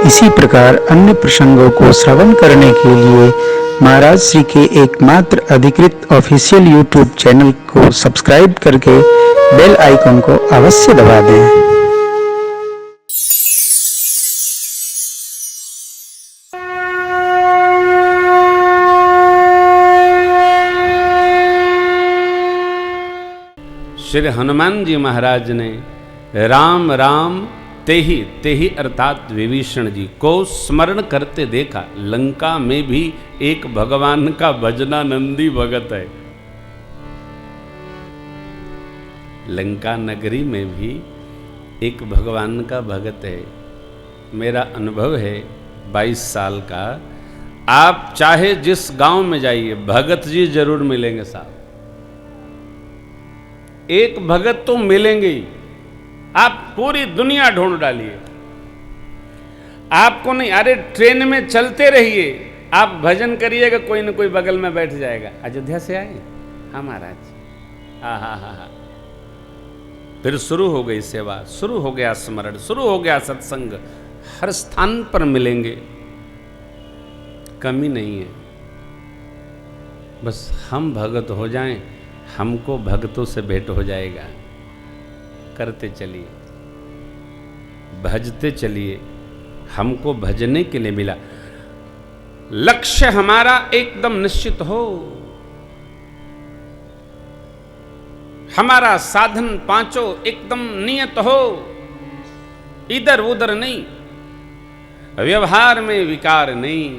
इसी प्रकार अन्य प्रसंगों को श्रवण करने के लिए महाराज श्री के एकमात्र अधिकृत ऑफिशियल यूट्यूब चैनल को सब्सक्राइब करके बेल आइकन को अवश्य दबा दें। श्री हनुमान जी महाराज ने राम राम तेहि अर्थात विभीषण जी को स्मरण करते देखा। लंका में भी एक भगवान का भजनानंदी भगत है। लंका नगरी में भी एक भगवान का भगत है। मेरा अनुभव है 22 साल का। आप चाहे जिस गांव में जाइए भगत जी जरूर मिलेंगे साहब। एक भगत तो मिलेंगे ही। आप पूरी दुनिया ढूंढ डालिए, आपको नहीं। अरे ट्रेन में चलते रहिए, आप भजन करिएगा, कोई ना कोई बगल में बैठ जाएगा। अयोध्या से आए हाँ महाराज, हा। फिर शुरू हो गई सेवा, शुरू हो गया स्मरण, शुरू हो गया सत्संग। हर स्थान पर मिलेंगे, कमी नहीं है। बस हम भगत हो जाएं, हमको भक्तों से भेंट हो जाएगा। करते चलिए, भजते चलिए, हमको भजने के लिए मिला। लक्ष्य हमारा एकदम निश्चित हो, हमारा साधन पांचों एकदम नियत हो, इधर उधर नहीं, व्यवहार में विकार नहीं।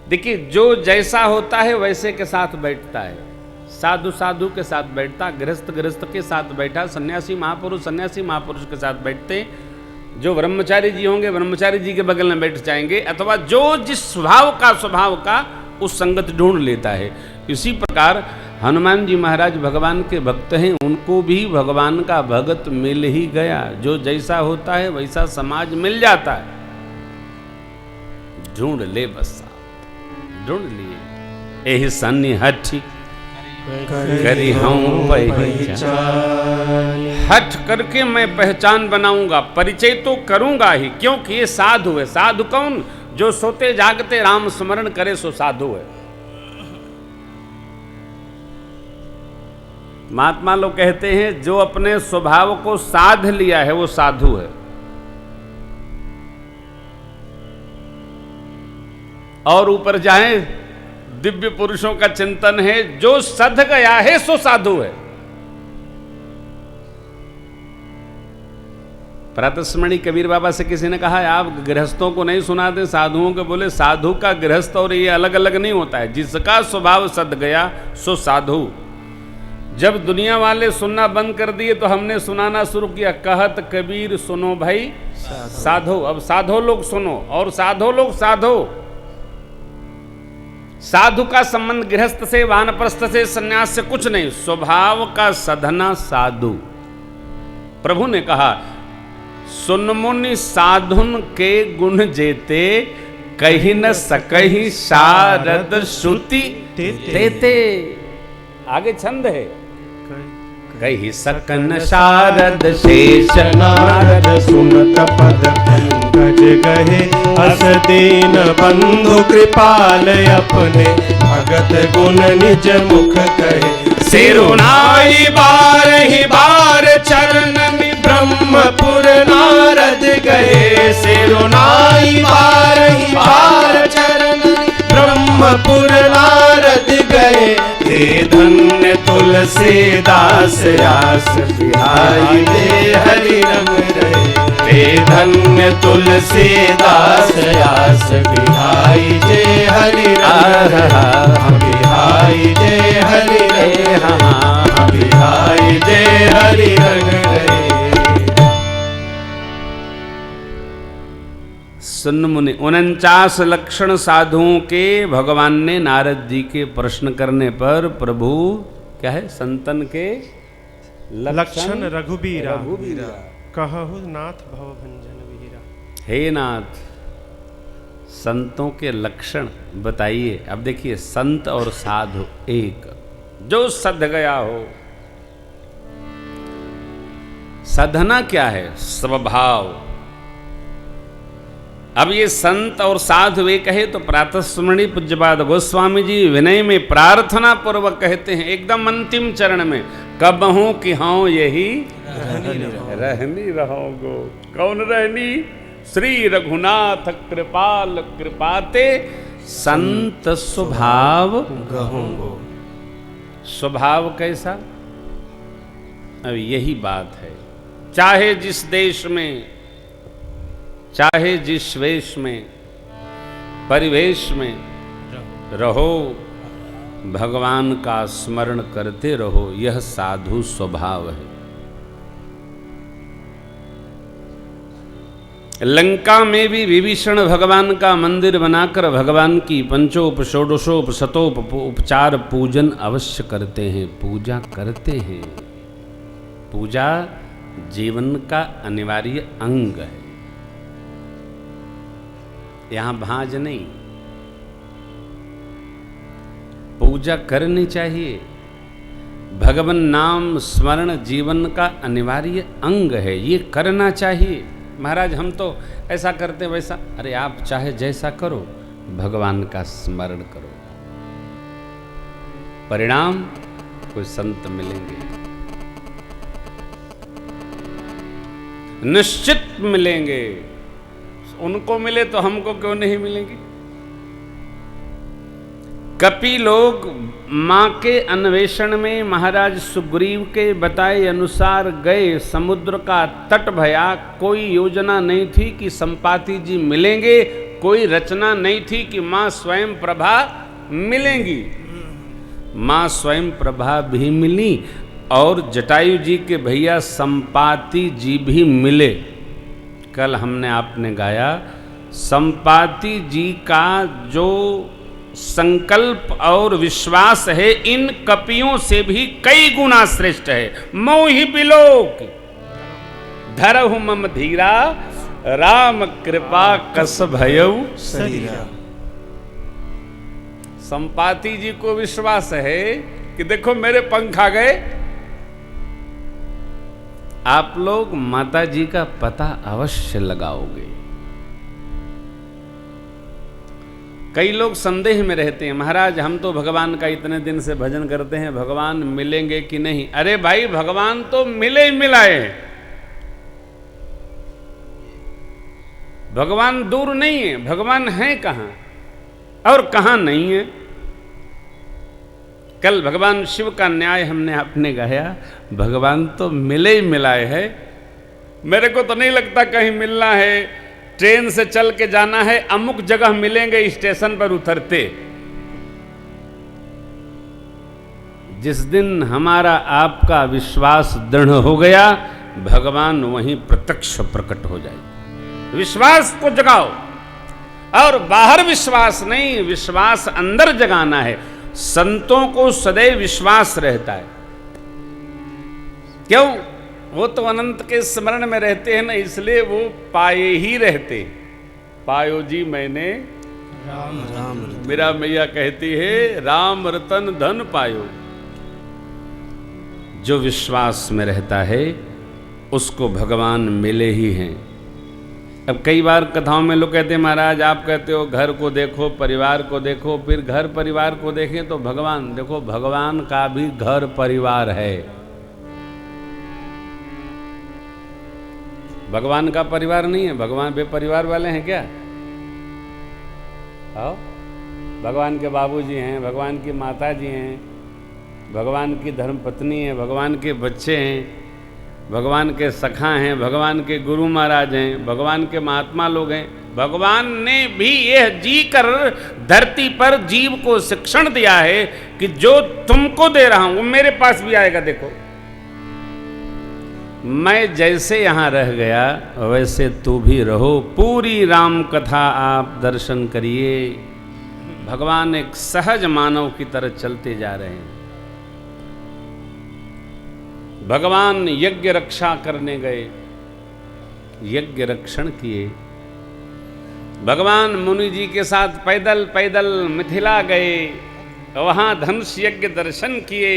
देखिए, जो जैसा होता है वैसे के साथ बैठता है। साधु साधु के साथ बैठता, गृहस्थ गृहस्थ के साथ बैठा, सन्यासी महापुरुष के साथ बैठते। जो ब्रह्मचारी जी होंगे ब्रह्मचारी जी के बगल में बैठ जाएंगे, अथवा जो जिस स्वभाव का उस संगत ढूंढ लेता है। इसी प्रकार हनुमान जी महाराज भगवान के भक्त हैं, उनको भी भगवान का भगत मिल ही गया। जो जैसा होता है वैसा समाज मिल जाता है। ढूंढ ले, बस ढूंढ लिए। एहि सन्निहठ करी हूं पहचान। हट करके मैं पहचान बनाऊंगा, परिचय तो करूंगा ही, क्योंकि ये साधु है। साधु कौन? जो सोते जागते राम स्मरण करे सो साधु है। महात्मा लोग कहते हैं जो अपने स्वभाव को साध लिया है वो साधु है। और ऊपर जाए, दिव्य पुरुषों का चिंतन है, जो सध गया है सो साधु है। प्रातस्मरणि कबीर बाबा से किसी ने कहा, आप गृहस्थों को नहीं सुनाते, साधुओं को। बोले, साधु का गृहस्थ और ये अलग अलग नहीं होता है। जिसका स्वभाव सध गया सो साधु। जब दुनिया वाले सुनना बंद कर दिए तो हमने सुनाना शुरू किया। कहत कबीर सुनो भाई साधो। अब साधो लोग सुनो और साधो लोग साधो। साधु का संबंध गृहस्थ से, वानप्रस्थ से, सन्यास से कुछ नहीं। स्वभाव का साधना साधु। प्रभु ने कहा, सुन मुनि साधुन के गुण जेते, कही न सकही शारद श्रुति तेते। आगे छंद है, कही सकन शारद शेष नारद, सुनत पद पंकज गहे, अस दीन बंधु कृपाल अपने, भगत गुण निज मुख कहे। सिरुनाई बार ही बार चरणन, ब्रह्मपुर नारद गए। सिरुनाई बार ही बार चरणन, ब्रह्मपुर नारद गए। हे धन्य तुलसीदास आस बिहाई दे हरि रंग रहे। हे धन्य तुलसीदास आस बिहाई जय हरि रंग बिहाई जय हरि रंग बिहाई जय हरि रंग रहे। सुन मुनि, 49 लक्षण साधुओं के भगवान ने नारद जी के प्रश्न करने पर प्रभु क्या है, संतन के लक्षण रघुबीरा कहु नाथ भवभंजन वीरा। हे नाथ, संतों के लक्षण बताइए। अब देखिए, संत और साधु एक, जो सध गया हो। साधना क्या है? स्वभाव। अब ये संत और साधु वे कहे तो प्रातः स्मरणीय पूज्यपाद गोस्वामी जी विनय में प्रार्थना पूर्वक कहते हैं एकदम अंतिम चरण में, कब हूं कि हाँ यही रहनी रहोगो। कौन रहनी? श्री रघुनाथ कृपाल कृपाते संत स्वभाव गहोंगो। स्वभाव कैसा? अब यही बात है, चाहे जिस देश में, चाहे जिस वेश में, परिवेश में रहो, भगवान का स्मरण करते रहो, यह साधु स्वभाव है। लंका में भी विभीषण भगवान का मंदिर बनाकर भगवान की पंचोप षोडशोप शतोप उपचार पूजन अवश्य करते हैं, पूजा करते हैं। पूजा जीवन का अनिवार्य अंग है, यहां भांज नहीं। पूजा करनी चाहिए। भगवान नाम स्मरण जीवन का अनिवार्य अंग है, ये करना चाहिए। महाराज हम तो ऐसा करते वैसा, अरे आप चाहे जैसा करो, भगवान का स्मरण करो, परिणाम कोई संत मिलेंगे, निश्चित मिलेंगे। उनको मिले तो हमको क्यों नहीं मिलेंगे? कपि लोग मां के अन्वेषण में महाराज सुग्रीव के बताए अनुसार गए, समुद्र का तट भया, कोई योजना नहीं थी कि संपाति जी मिलेंगे, कोई रचना नहीं थी कि मां स्वयं प्रभा मिलेंगी। मां स्वयं प्रभा भी मिली और जटायु जी के भैया संपाति जी भी मिले। कल हमने आपने गाया, संपाति जी का जो संकल्प और विश्वास है इन कपियों से भी कई गुना श्रेष्ठ है। मोहि बिलोक धरहु मम धीरा, राम कृपा कस भयउ शरीरा। संपाति जी को विश्वास है कि देखो मेरे पंख आ गए। आप लोग माता जी का पता अवश्य लगाओगे। कई लोग संदेह में रहते हैं, महाराज हम तो भगवान का इतने दिन से भजन करते हैं, भगवान मिलेंगे कि नहीं? अरे भाई भगवान तो मिले ही मिलाए, भगवान दूर नहीं है। भगवान है कहां और कहां नहीं है? कल भगवान शिव का न्याय हमने आपने गाया, भगवान तो मिले ही मिलाए है। मेरे को तो नहीं लगता कहीं मिलना है, ट्रेन से चल के जाना है, अमुक जगह मिलेंगे स्टेशन पर उतरते। जिस दिन हमारा आपका विश्वास दृढ़ हो गया, भगवान वहीं प्रत्यक्ष प्रकट हो जाए। विश्वास को जगाओ, और बाहर विश्वास नहीं, विश्वास अंदर जगाना है। संतों को सदैव विश्वास रहता है। क्यों? वो तो अनंत के स्मरण में रहते हैं ना, इसलिए वो पाए ही रहते। पायो जी मैंने राम राम मेरा मैया कहती है, राम रतन धन पायो। जो विश्वास में रहता है उसको भगवान मिले ही हैं। अब कई बार कथाओं में लोग कहते हैं, महाराज आप कहते हो घर को देखो, परिवार को देखो, फिर घर परिवार को देखें तो भगवान देखो। भगवान का भी घर परिवार है। भगवान का परिवार नहीं है, भगवान बेपरिवार वाले हैं क्या? आओ, भगवान के बाबूजी हैं, भगवान की माता जी हैं, भगवान की धर्मपत्नी है, भगवान के बच्चे हैं, भगवान के सखा हैं, भगवान के गुरु महाराज हैं, भगवान के महात्मा लोग हैं। भगवान ने भी यह जी कर धरती पर जीव को शिक्षण दिया है कि जो तुमको दे रहा हूं वो मेरे पास भी आएगा। देखो मैं जैसे यहां रह गया वैसे तू भी रहो। पूरी राम कथा आप दर्शन करिए। भगवान एक सहज मानव की तरह चलते जा रहे हैं। भगवान यज्ञ रक्षा करने गए, यज्ञ रक्षण किए। भगवान मुनि जी के साथ पैदल पैदल मिथिला गए, वहां धनुष यज्ञ दर्शन किए।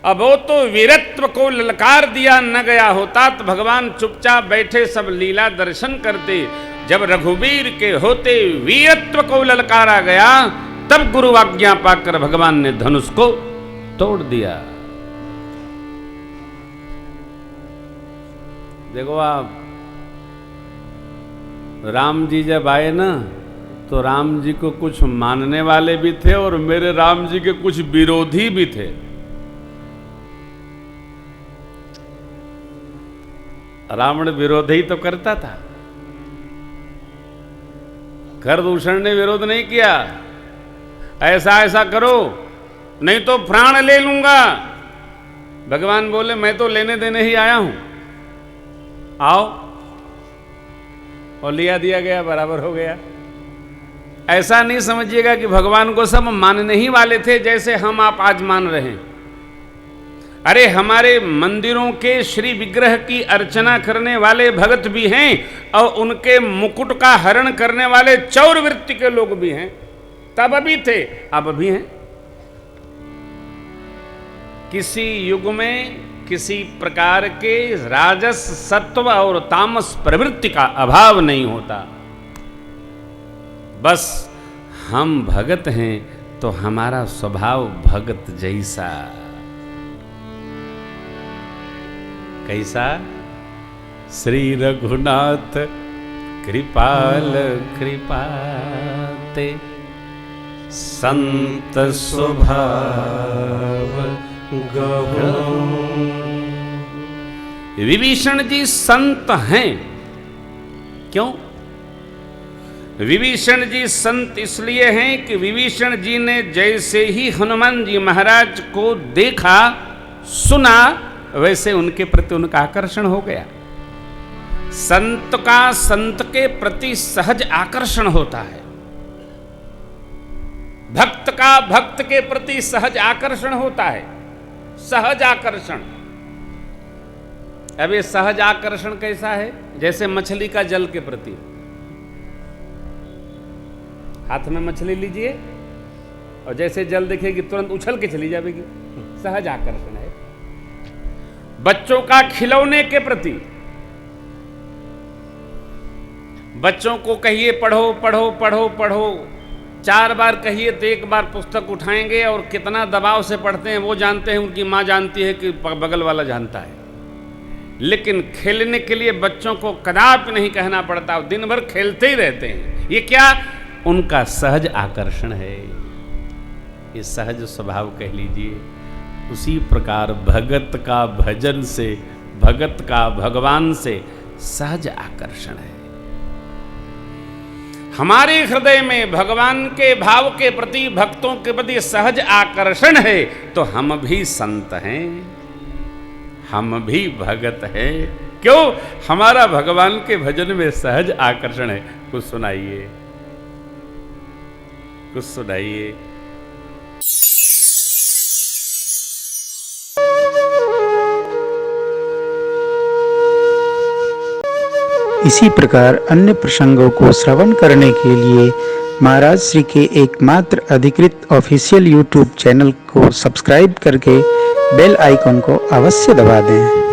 अब वो तो वीरत्व को ललकार दिया न गया होता तो भगवान चुपचाप बैठे सब लीला दर्शन करते। जब रघुवीर के होते वीरत्व को ललकारा गया तब गुरु आज्ञा पाकर भगवान ने धनुष को तोड़ दिया। देखो आप, राम जी जब आए ना तो राम जी को कुछ मानने वाले भी थे और मेरे राम जी के कुछ विरोधी भी थे। रावण विरोध ही तो करता था, खरदूषण ने विरोध नहीं किया, ऐसा ऐसा करो नहीं तो प्राण ले लूंगा। भगवान बोले मैं तो लेने देने ही आया हूं, आओ, और लिया दिया गया, बराबर हो गया। ऐसा नहीं समझिएगा कि भगवान को सब मानने ही वाले थे जैसे हम आप आज मान रहे हैं। अरे हमारे मंदिरों के श्री विग्रह की अर्चना करने वाले भगत भी हैं और उनके मुकुट का हरण करने वाले चौर वृत्ति के लोग भी हैं। तब भी थे, अब भी हैं। किसी युग में किसी प्रकार के राजस, सत्व और तामस प्रवृत्ति का अभाव नहीं होता। बस हम भगत हैं तो हमारा स्वभाव भगत जैसा। कैसा? श्री रघुनाथ कृपाल कृपाते संत स्वभाव गहन। विभीषण जी संत हैं। क्यों? विभीषण जी संत इसलिए हैं कि विभीषण जी ने जैसे ही हनुमान जी महाराज को देखा सुना वैसे उनके प्रति उनका आकर्षण हो गया। संत का संत के प्रति सहज आकर्षण होता है, भक्त का भक्त के प्रति सहज आकर्षण होता है। सहज आकर्षण। अब ये सहज आकर्षण कैसा है? जैसे मछली का जल के प्रति। हाथ में मछली लीजिए और जैसे जल दिखेगी तुरंत उछल के चली जाएगी, सहज आकर्षण है। बच्चों का खिलौने के प्रति, बच्चों को कहिए पढ़ो पढ़ो पढ़ो पढ़ो, 4 बार कहिए तो 1 बार पुस्तक उठाएंगे और कितना दबाव से पढ़ते हैं वो जानते हैं, उनकी माँ जानती है कि बगल वाला जानता है। लेकिन खेलने के लिए बच्चों को कदापि नहीं कहना पड़ता, दिन भर खेलते ही रहते हैं। ये क्या? उनका सहज आकर्षण है, ये सहज स्वभाव कह लीजिए। उसी प्रकार भगत का भजन से, भगत का भगवान से सहज आकर्षण है। हमारे हृदय में भगवान के भाव के प्रति, भक्तों के प्रति सहज आकर्षण है तो हम भी संत हैं, हम भी भगत हैं। क्यों? हमारा भगवान के भजन में सहज आकर्षण है। कुछ सुनाइए, कुछ सुनाइए। इसी प्रकार अन्य प्रसंगों को श्रवण करने के लिए महाराज श्री के एकमात्र अधिकृत ऑफिशियल यूट्यूब चैनल को सब्सक्राइब करके बेल आइकन को अवश्य दबा दें।